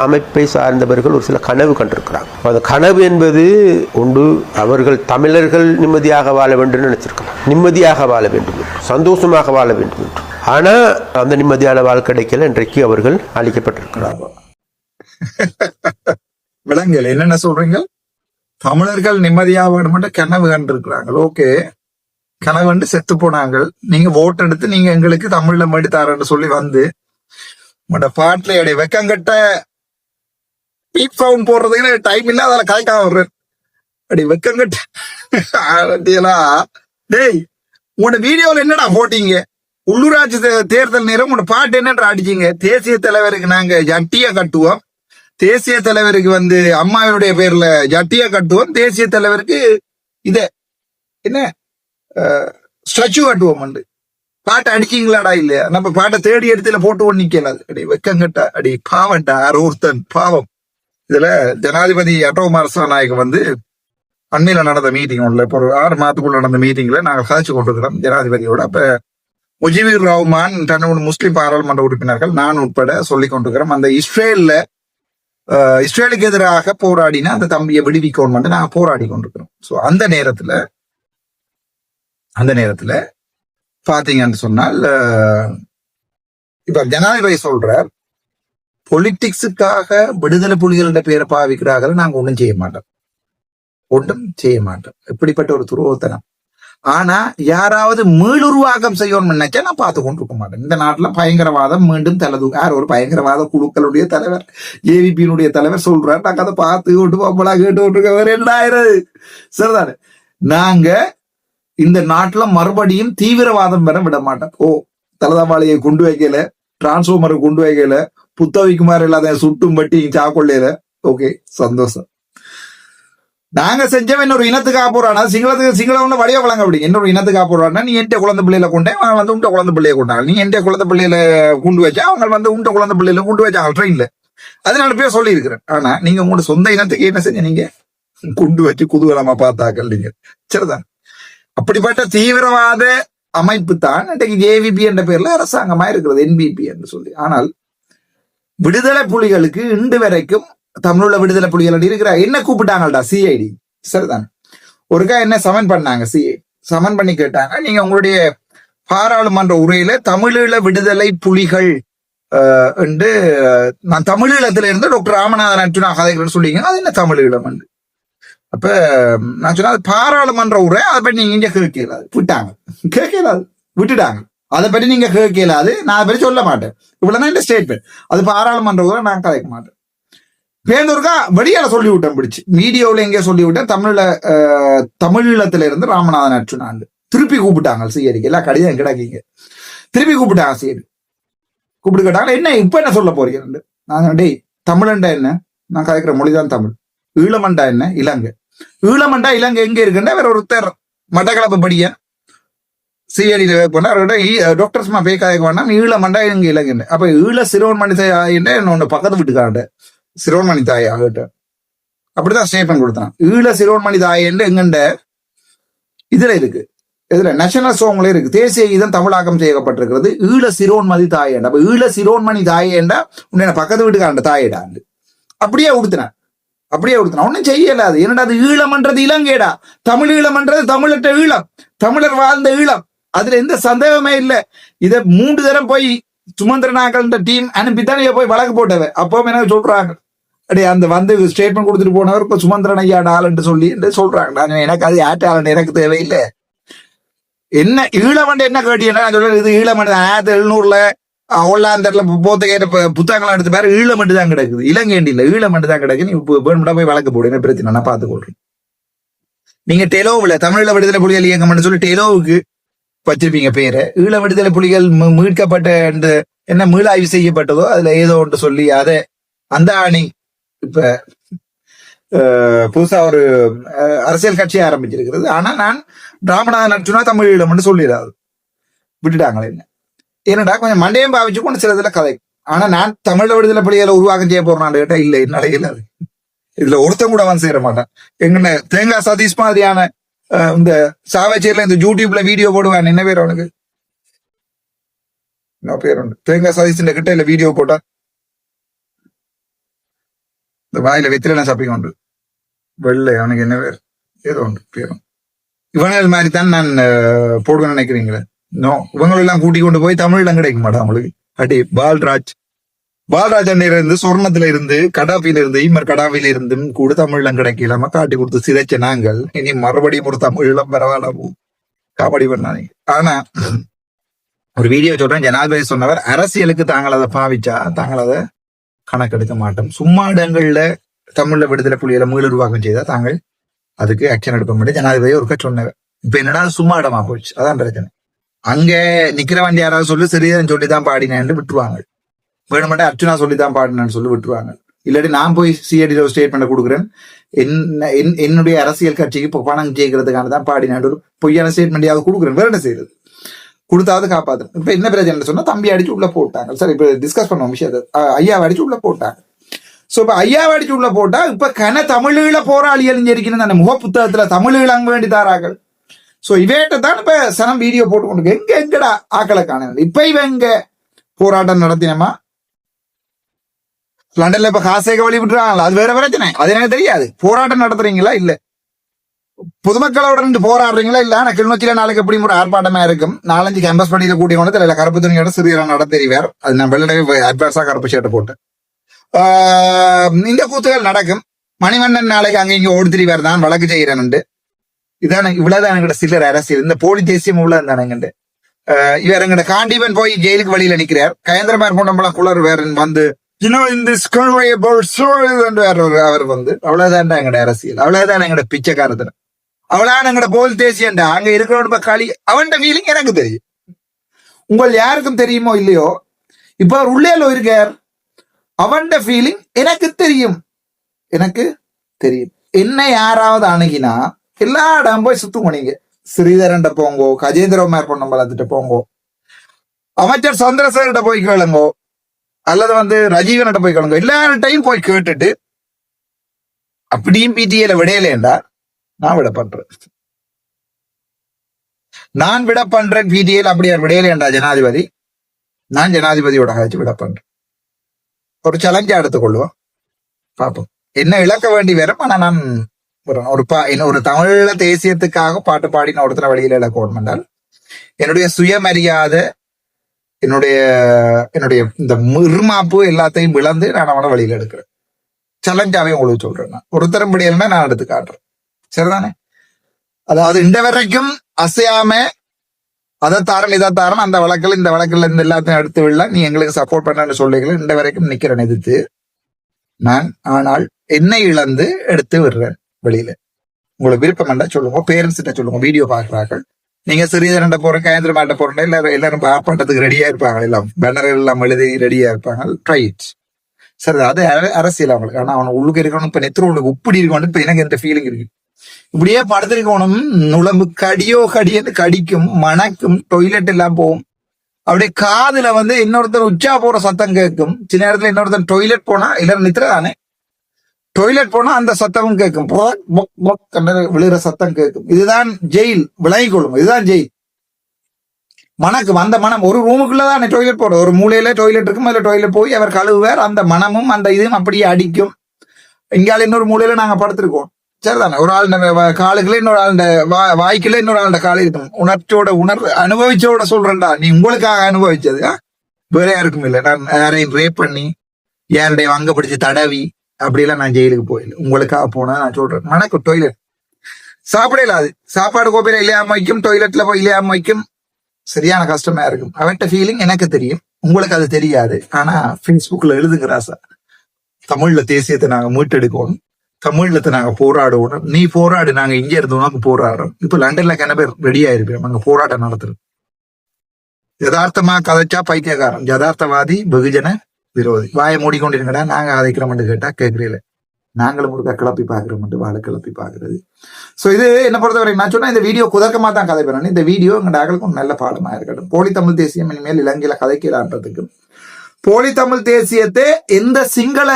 அமைப்பை சார்ந்தவர்கள் ஒரு சில கனவு கண்டிருக்கிறாங்க. அந்த கனவு என்பது உண்டு, அவர்கள் தமிழர்கள் நிம்மதியாக வாழ வேண்டும் நினைச்சிருக்கலாம், நிம்மதியாக வாழ வேண்டும், சந்தோஷமாக வாழ வேண்டும் என்று. ஆனா அந்த நிம்மதியான வாழ்க்கை கிடைக்கல, இன்றைக்கு அவர்கள் அழிக்கப்பட்டிருக்கிறாங்க. விலங்குகள் என்னென்ன சொல்றீங்க? தமிழர்கள் நிம்மதியாக வேண்டும் கனவு கண்டிருக்கிறாங்க. ஓகே, கனவு கண்டு செத்து போனாங்க. நீங்க ஓட்டு எடுத்து நீங்க எங்களுக்கு தமிழ்ல மடி தாரன்னு சொல்லி வந்து உங்களோட பாட்டுல எடைய வெக்கங்கட்ட பீப் சவுண்ட் போடுறதுக்கு டைம் இல்ல, அதில் கதைக்காம வர்றேன். அப்படி வெக்கங்கட்ட டேய், உங்களோட வீடியோல என்னடா போட்டீங்க? உள்ளூராட்சி தேர்தல் நேரம் உங்களோட பாட்டு என்னடா அடிச்சீங்க? தேசிய தலைவருக்கு நாங்க ஜட்டியா கட்டுவோம், தேசிய தலைவருக்கு வந்து அம்மாவினுடைய பேர்ல ஜட்டியா கட்டுவோம், தேசிய தலைவருக்கு இத என்ன ஸ்டாச்சு கட்டுவோம். பாட்டை அடிச்சீங்களாடா? இல்லையா? நம்ம பாட்டை தேடி எடுத்துல போட்டு நிக்கல. அடி வெக்கங்கட்ட அடி பாவன்டா ஒருத்தன் பாவம். இதுல ஜனாதிபதி அட்டோகுமார் நாயக் வந்து அண்மையில நடந்த மீட்டிங் ஒன்றுல, இப்போ ஒரு 6 மாதத்துக்குள்ள நடந்த மீட்டிங்ல நாங்கள் கதைச்சு கொண்டிருக்கிறோம் ஜனாதிபதியோட. அப்ப முஜிபுர் ரஹ்மான், தன்னோட முஸ்லிம் பாராளுமன்ற உறுப்பினர்கள், நான் உட்பட சொல்லி கொண்டிருக்கிறோம், அந்த இஸ்ரேலுக்கு எதிராக போராடினா அந்த தம்பியை விடுவிக்கணும் நாங்க போராடி கொண்டிருக்கிறோம். ஸோ அந்த நேரத்துல பாத்தீங்கன்னு சொன்னால், இப்ப ஜனாதிபதி சொல்றார், பொலிட்டிக்ஸுக்காக விடுதலை புலிகளோட பேரை பாவிக்கிறார்கள், நாங்க ஒன்றும் செய்ய மாட்டோம். எப்படிப்பட்ட ஒரு துரோகத்தனம். ஆனா யாராவது மீளுருவாக்கம் செய்யணும் நினைச்சா நான் பார்த்து கொண்டிருக்க மாட்டேன். இந்த நாட்டுல பயங்கரவாதம் மீண்டும் யார் ஒரு பயங்கரவாத குழுக்களுடைய தலைவர், ஏவிபியினுடைய தலைவர் சொல்றாரு, நாங்க அதை பார்த்து கொண்டு போப்பலா கேட்டு கொண்டிருக்க 2000 சரிதானே. நாங்க இந்த நாட்டுல மறுபடியும் தீவிரவாதம் பெற விட மாட்டோம். தலதாமாலையை கொண்டு வைக்கல, டிரான்ஸ்ஃபார்மரை கொண்டு வைக்கல, புத்தவிக்குமார் இல்லாத சுட்டும் பட்டி சாக்கொள்ளையில. ஓகே, சந்தோஷம். நாங்க செஞ்சவன் இன்னொரு இனத்துக்காக போறானா, சிங்களம் வழியா வழங்க அப்படிங்க. இன்னொரு இனத்துக்காக போறான்னா, நீ எந்த குழந்தை பிள்ளையில கொண்டேன், அவன் வந்து உண்ட குழந்தை பிள்ளைய கொண்டாங்க. நீ எந்த குழந்தை பிள்ளையில கொண்டு வச்சா அவங்க வந்து உண்ட குழந்தை பிள்ளையில கொண்டு வச்சாங்க ட்ரெயின்ல. அதனால பேர் சொல்லி இருக்கிறேன். ஆனா நீங்க உங்களோட சொந்த இனத்துக்கு என்ன செஞ்ச? நீங்க கொண்டு வச்சு குதூகலமா பார்த்தாக்கள் நீங்க. சரிதான். அப்படிப்பட்ட தீவிரவாத அமைப்பு தான் இன்றைக்கு ஜேவிபி என்ற பேர்ல அரசாங்கமா இருக்கிறது, என்பிபி என்று சொல்லி. ஆனால் விடுதலை புலிகளுக்கு இன்று வரைக்கும் தமிழ்ல விடுதலை புலிகள் இருக்கிற என்ன கூப்பிட்டாங்கடா? சிஐடி. சரிதான். ஒருக்கா என்ன சமன் பண்ணாங்க, சிஐடி சமன் பண்ணி கேட்டாங்க, நீங்க உங்களுடைய பாராளுமன்ற உரையில தமிழீழ விடுதலை புலிகள் என்று நான் தமிழீழத்துல இருந்து டாக்டர் ராமநாதன் அர்ஜுனா கதைகள் சொல்லிங்க, அது என்ன தமிழீழம் என்று. அப்ப நான் சொன்ன பாராளுமன்ற உரை, அதை பற்றி நீங்க இங்க கேட்கலாது விட்டுட்டாங்க. அதை பற்றி நீங்க கேட்கலாது, நான் அதை பற்றி சொல்ல மாட்டேன். இவ்வளவுதான் இந்த ஸ்டேட்மெண்ட். அது பாராளுமன்ற உரை, நான் கதைக்க மாட்டேன். பேருந்தூருக்கா வெளியால சொல்லி விட்டேன், பிடிச்சு மீடியாவில் எங்கே சொல்லி விட்டேன், தமிழீழத்துல இருந்து ராமநாதன் அர்ஜுனாண்டு திருப்பி கூப்பிட்டாங்க சிஐடிக்கு. எல்லாம் கடிதம் கிடக்கீங்க, திருப்பி கூப்பிட்டாங்க சிஐடி. கூப்பிட்டு கேட்டாங்க, என்ன இப்ப என்ன சொல்ல போறீங்க? நான் டேய், தமிழண்டா என்ன? நான் கதைக்கிற மொழிதான் தமிழ். ஈழமண்டா என்ன? இலங்கை. ஈழமண்டா இலங்கை எங்க இருக்குன்னா வேற ஒருத்தர் மட்டக்களப்பு படிய சிஐடியில போனா டாக்டர் சும்மா பேக்காக வேண்டாம், ஈழமண்டா எங்க இலங்கை. அப்ப ஈழ சிரோன்மணி தாய் என்ன பக்கத்து வீட்டுக்காண்ட சிரோன்மணி தாய் ஆகிட்ட அப்படிதான் ஸ்டேட்மெண்ட் கொடுத்தான். ஈழ சிரோன்மணி தாய் என்று எங்கண்ட இதுல இருக்கு, இதுல நேஷனல் சாங்ல இருக்கு, தேசிய கீதம் தமிழாக்கம் செய்யப்பட்டிருக்கிறது. ஈழ சிரோன்மதி தாயேண்டா. அப்ப ஈழ சிரோன்மணி தாயேண்டா உன்னை பக்கத்து வீட்டுக்காண்ட தாயேடாண்டு அப்படியே உடுத்தினான். ஒன்னும் செய்யல. அது என்னடா, அது ஈழம்ன்றது இளங்கேடா, தமிழ் ஈழம்ன்றது தமிழற்ற ஈழம், தமிழர் வாழ்ந்த ஈழம், அதுல எந்த சந்தேகமே இல்லை. இதை 3 தரம் போய் சுமந்திரனாக்கள் டீம் அனுப்பித்தானே போய் வழக்கு போட்டவ. அப்போ என்ன சொல்றாங்க, அப்படியே அந்த வந்து ஸ்டேட்மெண்ட் கொடுத்துட்டு போனவர் இப்ப சுமந்திரன் ஐயாட ஆளுன்னு சொல்லி சொல்றாங்க. நான் எனக்கு அது ஆட்ட ஆளுன்னு எனக்கு தேவையில்லை. என்ன ஈழமண்டு என்ன கேட்டீங்கன்னா சொல்ல, இது ஈழமண்டு 1700 ஒல்லாந்தர்ல போத்த கேட்ட புத்தகங்கள் எடுத்து பேர் ஈழமண்டு தான் கிடக்குது, இலங்கைண்டி இல்ல, ஈழமண்டு தான் கிடக்கு. நீ வேணும்டா போய் வழக்கு போடு, என்ன பிரச்சனை நான் பார்த்துக்கொள்றேன். நீங்க டெலோவில் தமிழீழ விடுதலை புலிகள் இயக்கம்னு சொல்லி டெலோவுக்கு வச்சிருப்பீங்க பேரை. ஈழ விடுதலை புலிகள் மீட்கப்பட்ட என்ன மீளாய்வு செய்யப்பட்டதோ அதுல ஏதோ ஒன்று சொல்லி அதை அந்த அணி இப்ப புதுசா ஒரு அரசியல் கட்சி ஆரம்பிச்சிருக்கிறது. ஆனா நான் ராமநாதன் அர்ஜுனா தமிழ் ஈழம்னு சொல்லிடாது விட்டுட்டாங்களே. என்ன என்னடா கொஞ்சம் மண்டையம் பாவிச்சு கொண்டு சில இதுல கதை. ஆனா நான் தமிழ விடுதலை புலிகளை உருவாக்கம் செய்ய போறேன் கேட்டா இல்ல, என்னால இல்லாது. இதுல ஒருத்தன் கூட வந்து சேர மாட்டான். எங்கன்னு தேங்காய் சதீஷ் மாதிரியான இந்த சாவச்சேரியில இந்த யூடியூப்ல வீடியோ போடுவான். என்ன பேர் அவனுக்கு, என்ன பேர் உண்டு, தேங்காய் சதீஷ் கிட்ட இல்ல வீடியோ போட்டா இந்த வாயில வெத்திலாம் சப்பிக்க உண்டு வெள்ளை, அவனுக்கு என்ன பேர் ஏதோ உண்டு பேரும். இவங்க மாதிரி தான் நான் போடுவேன்னு நினைக்கிறீங்களே. நோ, இவங்களெல்லாம் கூட்டி கொண்டு போய் தமிழ்லாம் கிடைக்க மாட்டான் அவங்களுக்கு. அடி பால்ராஜ் அண்ணையில இருந்து, சொர்ணத்துல இருந்து, கடாபியில இருந்து, இம்மர் கடாபியில இருந்தும் கூட தமிழ்லாம் கிடைக்கலாம காட்டி கொடுத்து சிதைச்ச நாங்கள் இனி மறுபடியும் ஒரு தமிழ்லாம் பரவாயில்ல காமெடி பண்ணாதீங்க. ஆனா ஒரு வீடியோ சொல்றேன், ஜனாதிபதி சொன்னவர் அரசியலுக்கு தாங்கள் அதை பாவிச்சா தாங்கள் அதை கணக்கெடுக்க மாட்டோம். சும்மா இடங்கள்ல தமிழ்ல விடுதலை புலிகளை மீளுருவாக்கம் செய்தா தாங்கள் அதுக்கு ஆக்ஷன் எடுக்க முடியும் ஜனாதிபதி ஒருக்க சொன்னவர். இப்ப என்னடா சும்மா இடமா போச்சு, அதான் பிரச்சனை. அங்க நிக்கிற வண்டி யாராவது சொல்லி சிறியன் சொல்லிதான் பாடினேன்னு விட்டுருவாங்க. வேணுமெண்டா அர்ச்சுனா சொல்லிதான் பாடினேன்னு சொல்லி விட்டுருவாங்க. இல்லாட்டி நான் போய் சிஐடி ஸ்டேட்மெண்ட் கொடுக்குறேன், என்னுடைய அரசியல் கட்சிக்கு இப்போ பணம் ஜெயிக்கிறதுக்கான தான் பாடினேன் ஒரு பொய்யான ஸ்டேட்மெண்ட்டையாவது கொடுக்குறேன். வேற என்ன செய்யறது, கொடுத்தாவது காப்பாத்து. இப்ப என்ன பிரச்சனை சொன்னா தம்பி அடிச்சு உள்ள போட்டாங்க. சரி, இப்ப டிஸ்கஸ் பண்ணுவோம் விஷயத்தை. ஐயாவை அடிச்சு உள்ள போட்டாங்க. சோ இப்ப ஐயாவை அடிச்சு உள்ள போட்டா இப்ப தமிழீழ போராளிகள் இருக்கணும் அந்த முக புத்தகத்துல தமிழீழ அங்க வேண்டி தாரார்கள். சோ இவேட்ட தான் இப்ப சனம் வீடியோ போட்டு கொண்டு எங்கடா ஆக்களை காண. இப்ப இவ எங்க போராட்டம் நடத்தினமா லண்டன்ல இப்ப காசேக வழி விட்டுறாங்களா, அது வேற பிரச்சனை, அது எனக்கு தெரியாது. போராட்டம் நடத்துறீங்களா இல்ல பொதுமக்களோட இருந்து போராடுறீங்களா இல்ல. ஆனா கிளிநொச்சியில நாளைக்கு எப்படி ஒரு ஆர்ப்பாட்டமா இருக்கும். 4-5 கேம்பஸ் படியில கூட்டி கொண்டு தெரியல கருப்பு துணியோட சிறிய நடத்தெரிவார். அது நான் வெள்ளடவே அட்வான்ஸா கருப்பு ஷர்ட்டை போட்டேன். இந்த கூத்துகள் நடக்கும். மணிவண்ணன் நாளைக்கு அங்க இங்க ஓடி திரிவார், நான் வழக்கு செய்கிறேன். இதான இவ்வளவுதான் எங்கட சிலர் அரசியல். இந்த போலி தேசியம் இவ்வளவு தானே. இவர் எங்கட காண்டிபன் போய் ஜெயிலுக்கு வழியில நிக்கிறார். கயந்திரமார் கொண்டம்பளம் குளர் வேற வந்து அவர் வந்து அவ்வளவுதான் எங்கட அரசியல், அவ்வளவுதான் எங்கட பிச்சைக்காரத்தனம், அவ்வளவுதான் எங்கட போலி தேசியண்டா. அங்க இருக்கிறவன் களி அவன் ஃபீலிங் எனக்கு தெரியும். உங்கள் யாருக்கும் தெரியுமோ இல்லையோ, இப்ப அவர் உள்ளே இருக்கார், அவன் ஃபீலிங் எனக்கு தெரியும். என்ன யாராவது அணுகினா எல்லா இடம் போய் சுத்துங்க. நீங்க ஸ்ரீதரன்ட்ட போங்கோ, கஜேந்திரமார் பொன்னம்பலத்திட்ட போங்கோ, அமைச்சர் சந்திரசேகர்கிட்ட போய் கேளுங்கோ, அல்லது வந்து ரஜீவன்கிட்ட போய் கேளுங்க. எல்லார்ட்டையும் போய் கேட்டுட்டு அப்படியும் பிடிஏல விடையிலேண்டா நான் விட பண்றேன் பிடிஏல அப்படியே விடையிலேண்டா ஜனாதிபதி, நான் ஜனாதிபதியோட கழிச்சு விட பண்றேன். ஒரு சேலஞ்சா எடுத்துக்கொள்வோம், பார்ப்போம் என்ன இழக்க வேண்டி வரும். ஆனா நான் ஒரு தமிழ தேசியத்துக்காக பாட்டு பாடின ஒருத்தர வழியில இழக்கணும் என்றால் என்னுடைய சுயமரியாதை, என்னுடைய இந்த இருமாப்பு எல்லாத்தையும் விளந்து நான் அவனை வழியில எடுக்கிறேன். சேலஞ்சாவே உங்களுக்கு சொல்றேன். நான் ஒருத்தரம் முடியலன்னா நான் எடுத்து காட்டுறேன். சரிதானே? அதாவது இந்த வரைக்கும் அசையாம அதை தாரன் இதை தாரன் அந்த வழக்கில் இந்த வழக்கில் இந்த எல்லாத்தையும் எடுத்து விடலாம், நீ எங்களுக்கு சப்போர்ட் பண்ணு சொல்லிக்கலாம். இந்த வரைக்கும் நிக்கிறேன் எதிர்த்து நான். ஆனால் என்னை இழந்து எடுத்து விடுறேன் வெளியில. உங்களுக்கு விருப்பம் வேண்டா சொல்லுங்க, பேரண்ட்ஸ் கிட்ட சொல்லுங்க, வீடியோ பாக்குறார்கள். நீங்க சிறிதரண்ட போறேன், கயந்திரமாட்ட போறேன், எல்லாரும் ஆர்ப்பாட்டத்துக்கு ரெடியா இருப்பாங்க, எல்லாம் பேனர் எல்லாம் எழுதி ரெடியா இருப்பாங்க. Try it. சரி, அது அரசியல் அவங்களுக்கு. ஆனா அவன் உள்ளுக்கு இருக்கணும். இப்ப நெத்திரோளுக்கு உப்படி இருக்கணும். இப்ப எனக்கு எந்த ஃபீலிங் இருக்கு, இப்படியே படுத்திருக்கணும். நுழம்பு கடியன்னு கடிக்கும், மணக்கும், டொய்லெட் எல்லாம் போகும். அப்படியே காதுல வந்து இன்னொருத்தர் உச்சா போற சத்தம் கேட்கும். சில நேரத்துல இன்னொருத்தர் டொய்லெட் போனா எல்லாரும் நித்திர தானே. டொய்லெட் போனா அந்த சத்தமும் கேட்கும், விழுகிற சத்தம் கேட்கும். இதுதான் ஜெயில், விளங்கிக் கொள்ளும். இதுதான் ஜெயில். மணக்கும் அந்த மனம். ஒரு ரூமுக்குள்ளதான் டொய்லெட் போடுற, ஒரு மூலையில டொய்லெட் இருக்கும், அதுல டொய்லெட் போய் அவர் கழுவுவார். அந்த மனமும் அந்த இதுவும் அப்படியே அடிக்கும். இங்கால இன்னொரு மூலையில நாங்க படுத்திருக்கோம், சரிதானே? ஒரு ஆள் காலுக்குள்ள இன்னொரு ஆள் வாய்க்குள்ள இன்னொரு ஆளோட காலு இருக்கும். உணர்ச்சியோட அனுபவிச்சோட சொல்றேன்டா, நீ உங்களுக்காக அனுபவிச்சது வேற யாருக்கும் இல்லை. நான் யாரையும் ரேப் பண்ணி யாருடைய அங்க பிடிச்சி தடவி அப்படிலாம் நான் ஜெயிலுக்கு போயில, உங்களுக்காக போனா நான் சொல்றேன். மணக்கும் டொய்லெட். சாப்பிடல, அது சாப்பாடு கோப்பையில இல்லையாம வைக்கும், டொய்லெட்ல போய் இல்லையாம வைக்கும். சரியான கஷ்டமா இருக்கும். அவன்கிட்ட ஃபீலிங் எனக்கு தெரியும், உங்களுக்கு அது தெரியாது. ஆனா பேஸ்புக்ல எழுதுகிறாசா, தமிழ்ல தேசியத்தை நாங்க மீட்டெடுக்கணும், தமிழ்ல நாங்க போராடுவோம். நீ போராடு, நாங்க இங்க இருந்து உனக்கு போராடுறோம். இப்ப லண்டன்ல கன பேர் ரெடியா இருப்போம், நாங்க போராட்டம் நடத்துறோம். யதார்த்தமா கதைச்சா பைத்தியக்காரன், யதார்த்தவாதி வெகுஜன விரோதி. வாயை மூடிக்கொண்டிருக்கடா, நாங்க அதைக்கிறோம்னு கேட்டா கேட்கறீல, நாங்களும் முழுக்க கிளப்பி பாக்குறோம், வாழை கிளப்பி பாக்குறது. சோ இது என்ன பொறுத்தவரை நான் சொன்னா, இந்த வீடியோ குதர்க்கமா தான் கதை பெறணும். இந்த வீடியோ எங்க ஆக்களுக்கும் நல்ல பாடமா இருக்கட்டும். போலி தமிழ் தேசியம் இனிமேல் இலங்கையில கதைக்கலான்றதுக்கும், போலி தமிழ் தேசியத்தை எந்த சிங்கள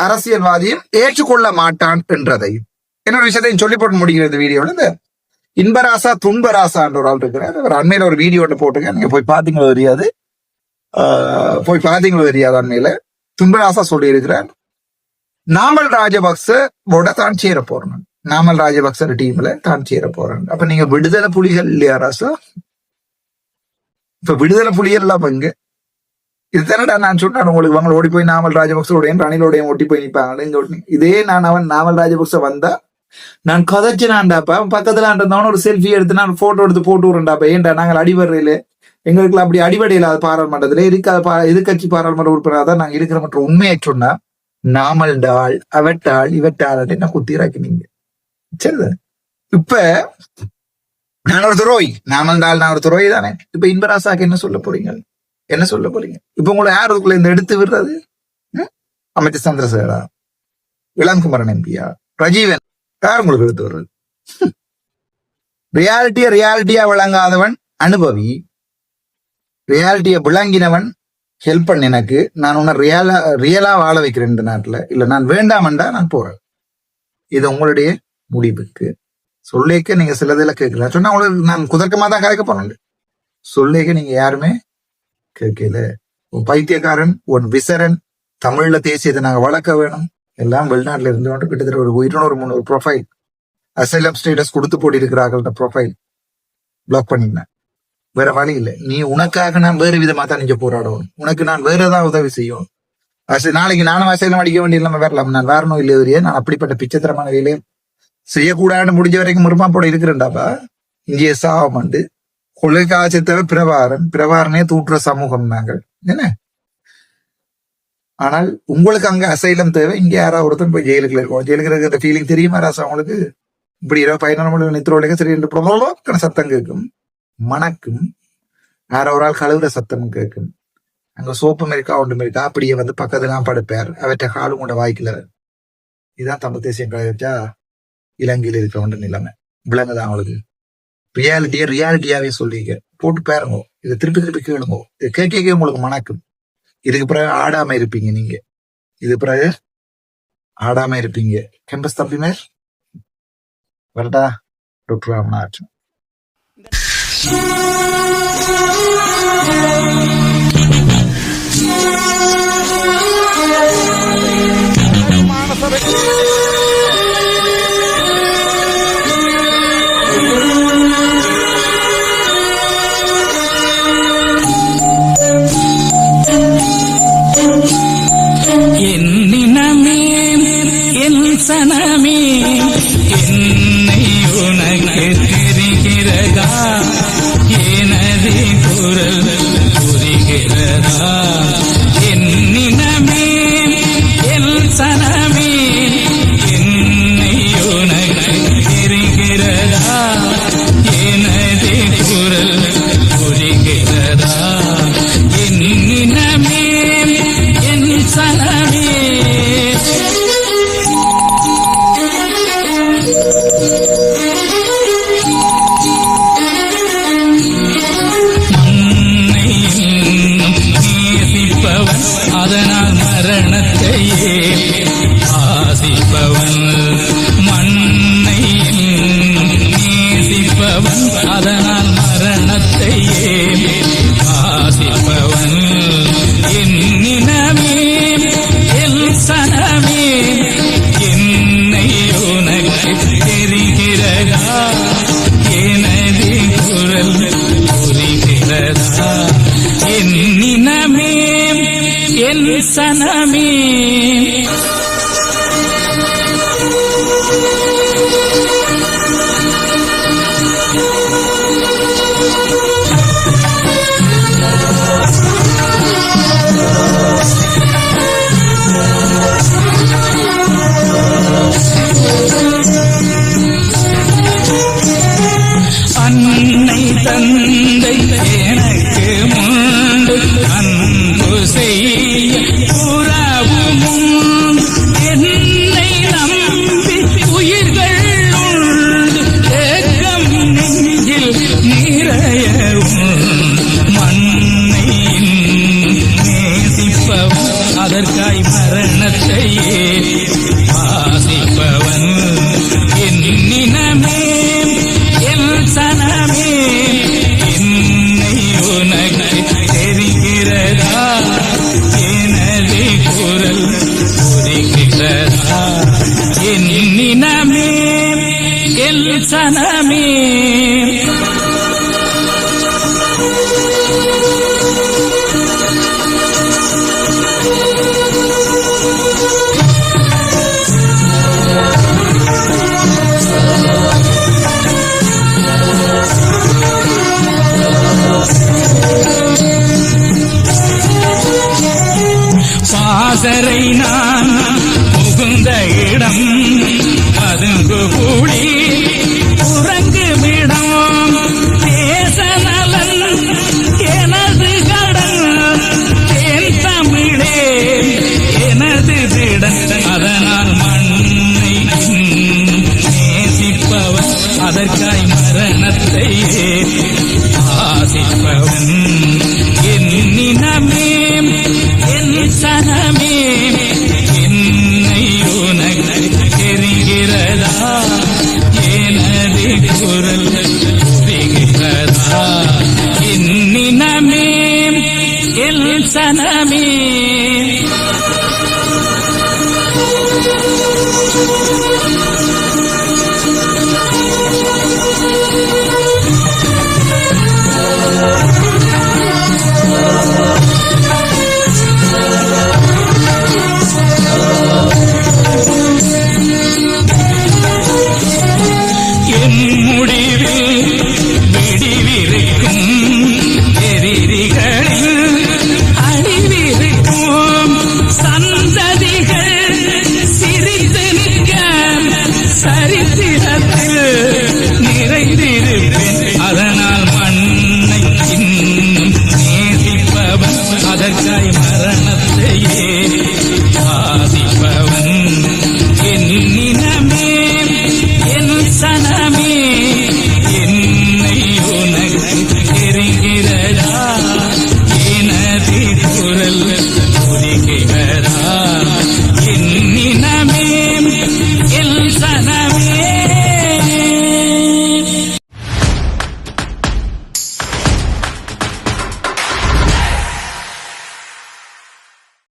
அரசியல்வாதியும் ஏற்றுக்கொள்ள மாட்டான் என்றதையும், என்னோட விஷயத்தையும் சொல்லி போட்டு முடிக்கிற இந்த வீடியோல. இந்த இன்பராசா துன்பராசான்ற ஒரு ஆள் இருக்கிறார். அவர் அண்மையில ஒரு வீடியோ போட்டுக்க, நீங்க போய் பாத்தீங்களோ தெரியாது, அண்மையில துன்பராசா சொல்லி இருக்கிறார், நாமல் ராஜபக்சோட தான் சேர போறேன், நாமல் ராஜபக்ச டீம்ல தான் சேர போறேன். அப்ப நீங்க விடுதலை புலிகள் இல்லையா ராசா? இப்ப விடுதலை புலிகள் எல்லாம் இங்க இதுதானடா நான் சொன்னேன் உங்களுக்கு, வாங்க ஓடி போய் நாமல் ராஜபக்சோடையும் ரணிலோடையும் ஓட்டி போய் நிற்பாங்க. இதே நான் அவன் நாமல் ராஜபக்ச வந்தா நான் கதைச்சினான்டாப்பா, பக்கத்துல இருந்தவன ஒரு செல்ஃபி எடுத்து நான் போட்டோ எடுத்து போட்டு விடுறேன்டாப்பா. ஏன்டா நாங்கள் அடிபடுறையில எங்களுக்கு அப்படி அடிபடையில அது பாராளுமன்றத்துல இருக்காது, எதிர்கட்சி பாராளுமன்ற உறுப்பினராக தான் நாங்க இருக்கிற. மற்ற உண்மையை சொன்னா நாமல்டாள் அவட்டாள் இவட்டாள் என்ன குத்திராக்கினீங்க, சரிதான்? இப்ப நான் ஒரு துரோகி, நாமல்டாள் நான் ஒரு துரோகி தானே. இப்ப இன்பராசாக்கு என்ன சொல்ல போறீங்க, என்ன சொல்ல போறீங்க? இப்ப உங்களை யார் அதுக்குள்ள இந்த எடுத்து விடுறது? அமைச்சர் சந்திரசேகரா, இளங்குமரன் எம்பியா, ரஜீவன், யார் உங்களுக்கு எடுத்து வர்றது? ரியாலிட்டியா விளங்காதவன் அனுபவி, ரியாலிட்டிய விளங்கினவன் ஹெல்ப் பண்ண எனக்கு, நான் உன்னை ரியலா வாழ வைக்கிறேன் இந்த நாட்டுல, இல்ல நான் வேண்டாமண்டா நான் போறேன். இது உங்களுடைய முடிவுக்கு. சொல்லேக்க நீங்க சிலதில கேட்கல, சொன்னா உங்களுக்கு நான் குதர்க்கமா தான் கேட்க போறேன். சொல்லேக்க நீங்க யாருமே கேட்கல. உன் பைத்தியக்காரன், உன் விசரன், தமிழ்ல தேசியத்தை நாங்க வளர்க்க வேணும், எல்லாம் வெளிநாட்டுல இருந்து கொண்டு கிட்டத்தட்ட ஒரு 200-300 ப்ரொஃபைல் அசைலம் ஸ்டேட்டஸ் கொடுத்து போட்டு இருக்கிறார்கள். ப்ரொஃபைல் பிளாக் பண்ணிருந்தேன். வேற வழி இல்லை. நீ உனக்காக நான் வேறு விதமா தான் நீங்க போராடணும், உனக்கு நான் வேற ஏதாவது உதவி செய்யணும். நாளைக்கு நானும் அசைலம் அடிக்க வேண்டிய இல்லாம வரலாம், நான் வரணும் இல்லையே. நான் அப்படிப்பட்ட பிச்சத்திரமான வேலையை செய்யக்கூடாதுன்னு முடிஞ்ச வரைக்கும் முருமா போட இருக்கிறேன்டாப்பா. இங்கே சாவம் வந்து கொள்கைக்காட்சித்தவ பிரபாரனே தூட்டுற சமூகம் நாங்கள் என்ன. ஆனால் உங்களுக்கு அங்க அசைலம் தேவை, இங்க யாராவது ஒருத்தன் போய் ஜெயிலுக்குள்ள இருக்கும். ஜெயிலுக்கு இருக்கிற ஃபீலிங் தெரியுமா ராசா உங்களுக்கு? இப்படி 15 நித்திரோலைக சரி என்று சத்தம் கேட்கும், மணக்கும், யாரோ ஒரு ஆள் கழுவுற சத்தம் கேட்கும். அங்க சோப்பும் இருக்கா ஒன்றும் இருக்கா, அப்படியே வந்து பக்கத்துல படுப்பார், அவற்றை காலும் கொண்ட வாய்க்கல. இதுதான் தமிழ் தேசியம் கழிச்சா இலங்கையில் இருக்கிறவன் நிலைமை. விலங்குதான் அவங்களுக்கு. ரியாலிட்டியாவே சொல்லிக்க போட்டு பாருங்க, இதை திருப்பி கேளுங்க. இது கேட்க உங்களுக்கு மணக்கும். இதுக்கு பிறகு ஆடாம இருப்பீங்க நீங்க, இது பிறகு ஆடாம இருப்பீங்க. கேம்பஸ் தம்பி மேல் வரட்டா டாக்டர் ராமநாத். சனமே என்னை உனக்கு தெரிகிறதா? மரணத்தையே வாசிப்பவன் என்னினமே என் சனமே என்னை உனக்கு தெரிகிறதா எனது குரல் புரிகிறதா என்னினமே என் சனமே அன்னை தந்தை எனக்கு முண்டு அன்பு செய்ய உறவும் உண்டு என்னை நம்பி உயிர்கள் உண்டு ஏக்கம் நெஞ்சில் நிறைய மண்ணை நேசிப்பவன் அதற்காய் மரணத்தையே வாசிப்பவன் என்னினமே சனமே என்னை உனக்கு தெரிகிறதா எனது குரல் புரிகிறதா என்னினமே என் சனமே பாசறை நான் புகுந்த இடம் பதுங்கு கூடி உறங்குமிடம் தேசநலன் எனது கடன் தேன் தமிழே எனது திடன் அதனால் மண்ணை நேசிப்பவன் அதற்காய் மரணத்தையே ஆசிப்பவன் என்னினமே என் சனமே என்னை உனக்கு தெரிகிறதா எனது குரல் புரிகிறதா என்னினமே என் சனமே